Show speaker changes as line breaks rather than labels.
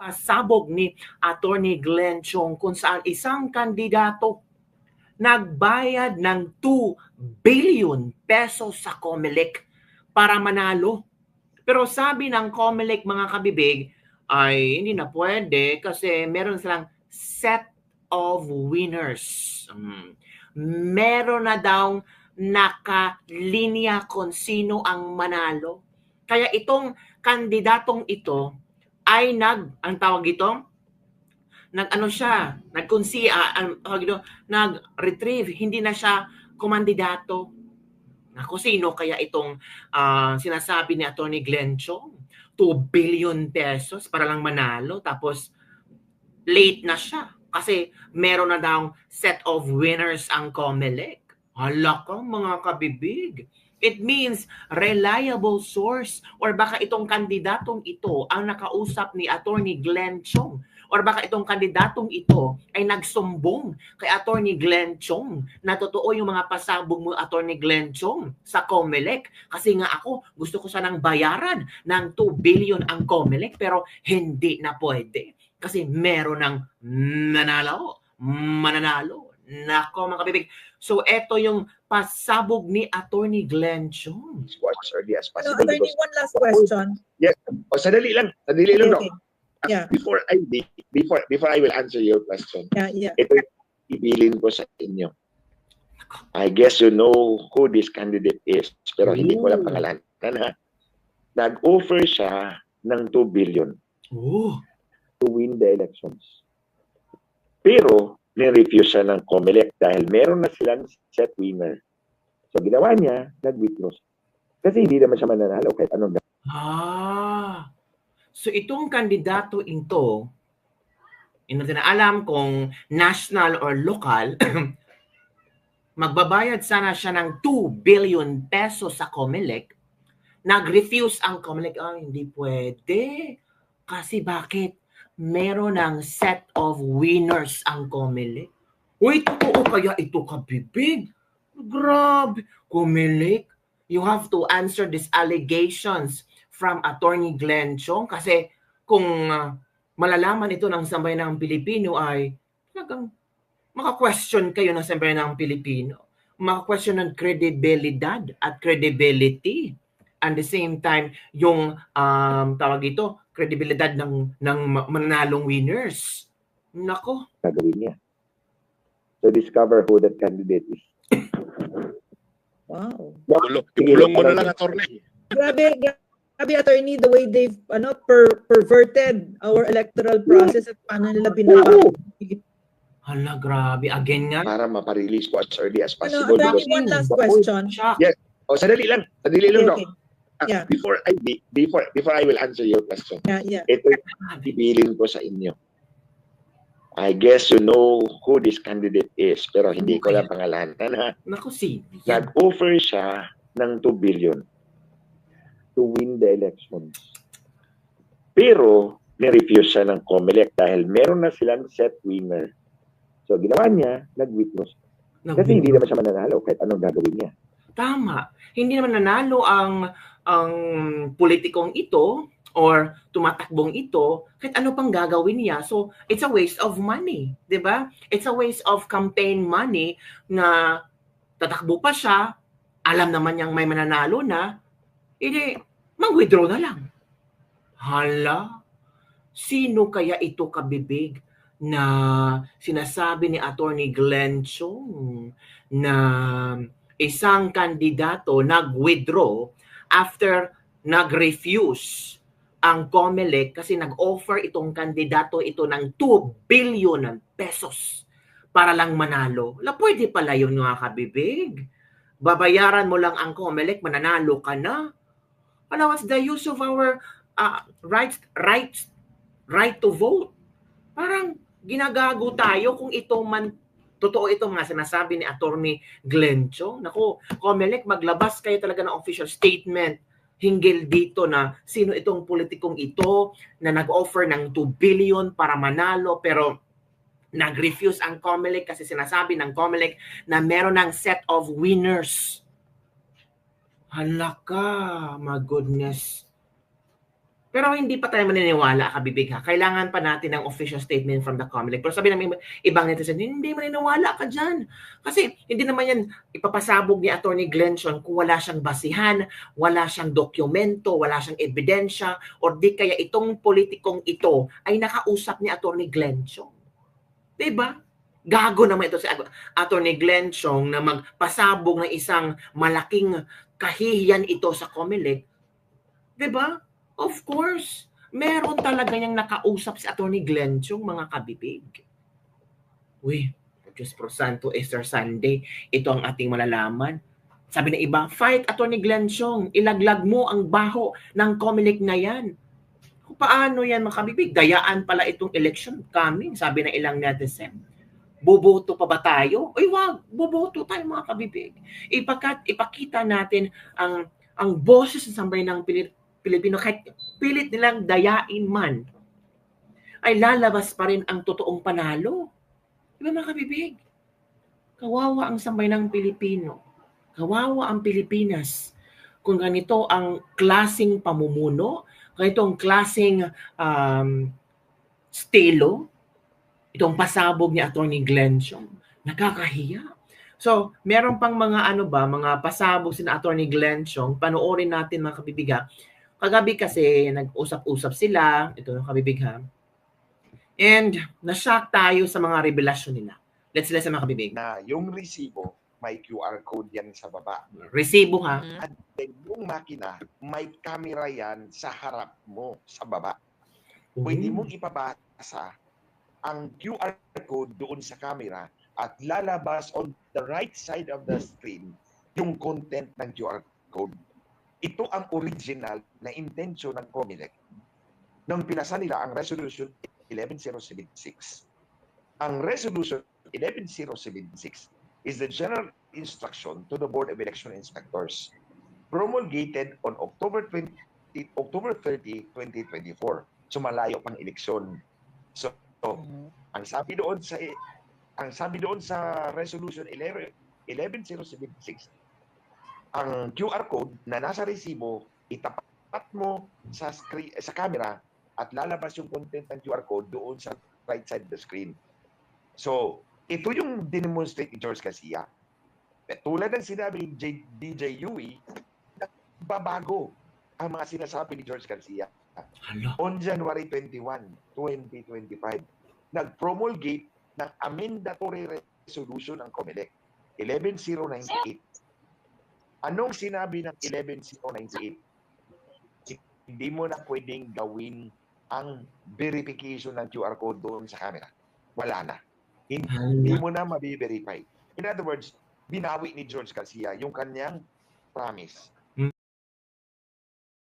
pasabog ni Attorney Glenn Chong kung saan isang kandidato nagbayad ng 2 billion pesos sa COMELEC para manalo. Pero sabi ng COMELEC, mga kabibig, ay hindi na pwede kasi meron silang set of winners. Meron na daw nakalinya kung sino ang manalo. Kaya itong kandidatong ito ay ang tawag ito, nag-retrieve, hindi na siya kumandidato. Naku, sino kaya itong sinasabi ni Attorney Glenn Chong? 2 billion pesos para lang manalo, tapos late na siya kasi meron na daw set of winners ang COMELEC. Hala ka, mga kabibig. It means reliable source, or baka itong kandidatong ito ang nakausap ni Attorney Glenn Chong, or baka itong kandidatong ito ay nagsumbong kay Attorney Glenn Chong na totoo yung mga pasabog mo, Attorney Glenn Chong, sa COMELEC. Kasi nga ako, gusto ko sanang bayaran ng 2 billion ang COMELEC, pero hindi na pwede. Kasi meron ng mananalo. Nako, mga kabibig. So, eto yung pasabog ni Attorney Glenn Chong.
Attorney, one last question.
Yes. Sadali lang. Sadali lang.
Okay. Yeah.
Before I will answer your question.
Yeah.
Ito yung ibilin ko sa inyo. I guess you know who this candidate is, pero hindi ko lang pangalan. Nag-offer siya ng 2 billion to win the elections. Pero ni-refuse siya ng COMELEC dahil meron na silang set winner. So ginawa niya, nag-withdraw. Kasi hindi naman siya mananalo kahit anong
So itong kandidato ito, hindi natin alam kung national or local, magbabayad sana siya ng 2 billion pesos sa COMELEC. Nag-refuse ang COMELEC, hindi pwede. Kasi bakit? Meron ng set of winners ang COMELEC. Uy, totoo kaya ito, kabibig? Grabe. COMELEC, you have to answer these allegations from Attorney Glenn Chong. Kasi kung malalaman ito ng sambayanang Pilipino ay talagang maka-question kayo ng sambayanang Pilipino. Maka-question ng kredibilidad at credibility. At the same time, yung tawag ito, kredibilidad ng mananalong winners. Nako.
Gagawin niya. To discover who that candidate is.
Wow.
Tulong mo na lang, Attorney.
Grabe, Attorney, the way they've perverted our electoral process at paano nila binabago.
Hala, grabe. Again nga.
Para maparelease ko as early as possible.
Attorney, one last question.
Yes. Sadali lang.
Okay. Yeah.
Before I will answer your question.
Yeah.
Ito yung ibilin ko sa inyo. I guess you know who this candidate is, pero hindi ko lang pangalan.
Naku,
Nag-offer siya ng 2 billion to win the elections. Pero ni-refuse siya ng COMELEC dahil meron na silang set winner. So ginawa niya, nag-withdraw. Kasi hindi naman siya mananalo kahit anong gagawin niya.
Tama. Hindi naman nanalo ang politikong ito or tumatakbong ito kahit ano pang gagawin niya. So, it's a waste of money. Diba? It's a waste of campaign money na tatakbo pa siya, alam naman niyang may mananalo na, mag-withdraw na lang. Hala, sino kaya ito, kabibig, na sinasabi ni Attorney Glenn Chong na isang kandidato nag-withdraw after nag-refuse ang COMELEC kasi nag-offer itong kandidato ito ng 2 billion pesos para lang manalo. Pwede pala yun, mga kabibig. Babayaran mo lang ang COMELEC, mananalo ka na. What's the use of our right to vote? Parang ginagago tayo kung ito man totoo ito mga sinasabi ni Attorney Glenn Chong. Naku, COMELEC, maglabas kayo talaga ng official statement hinggil dito na sino itong politikong ito na nag-offer ng 2 billion para manalo pero nag-refuse ang COMELEC kasi sinasabi ng COMELEC na meron ng set of winners. Hala ka, my goodness. Pero hindi pa tayo maniniwala, kabibig ha. Kailangan pa natin ng official statement from the COMELEC. Pero sabi namin ibang netizen, hindi maniniwala ka dyan. Kasi hindi naman yan ipapasabog ni Attorney Glenchon kung wala siyang basihan, wala siyang dokumento, wala siyang ebidensya, o di kaya itong politikong ito ay nakausap ni Attorney Glenchon. Diba? Gago naman ito si Attorney Glenchon na magpasabog ng isang malaking kahihiyan ito sa COMELEC. Diba? Of course, meron talaga niyang nakausap si Attorney Glenchon, mga kabibig. Uy, Diyos pro Santo, Easter Sunday, ito ang ating malalaman. Sabi ng iba, fight Attorney Glenchon, ilaglag mo ang baho ng COMELEC na yan. Paano yan, mga kabibig? Dayaan pala itong election coming, sabi ng ilang netizen. Boboto pa ba tayo? Uy, wag, boboto tayo, mga kabibig. Ipakita natin ang boses ng sambayanang Pilipino, kahit pilit nilang dayain man, ay lalabas pa rin ang totoong panalo. Diba, mga kabibig? Kawawa ang sambayanang Pilipino. Kawawa ang Pilipinas. Kung ganito ang klaseng pamumuno, ganitong klaseng stilo, itong pasabog ni Attorney Glenchon, nakakahiya. So, meron pang mga mga pasabog si Attorney Glenchon, panoorin natin, mga kabibiga. Kagabi kasi nag-usap-usap sila, ito yung kabibig ha. And na-shock tayo sa mga revelasyon nila. Let's listen, mga kabibig.
Na yung resibo, may QR code yan sa baba.
Resibo ha.
At yung makina, may camera yan sa harap mo, sa baba. Pwede mong ipabasa ang QR code doon sa camera at lalabas on the right side of the screen yung content ng QR code. Ito ang original na intensyon ng COMELEC nung pinasa nila ang Resolution 11076. Ang Resolution 11076 is the general instruction to the Board of Election Inspectors promulgated on October 30, 2024. So malayo pang eleksyon. So ang sabi doon sa Resolution 11076, ang QR code na nasa resibo, itapat mo sa camera at lalabas yung content ng QR code doon sa right side of the screen. So, ito yung demonstrate ni George Garcia. Tulad ng sinabi ni DJ Yui, nagbabago ang mga sinasabi ni George Garcia. On January 21, 2025, nag-promulgate ng amendatory resolution ng COMELEC, 11098. Anong sinabi ng 11098? Hindi mo na pwedeng gawin ang verification ng QR code doon sa camera. Wala na. Hindi mo na mabi-verify. In other words, binawi ni George Garcia yung kanyang promise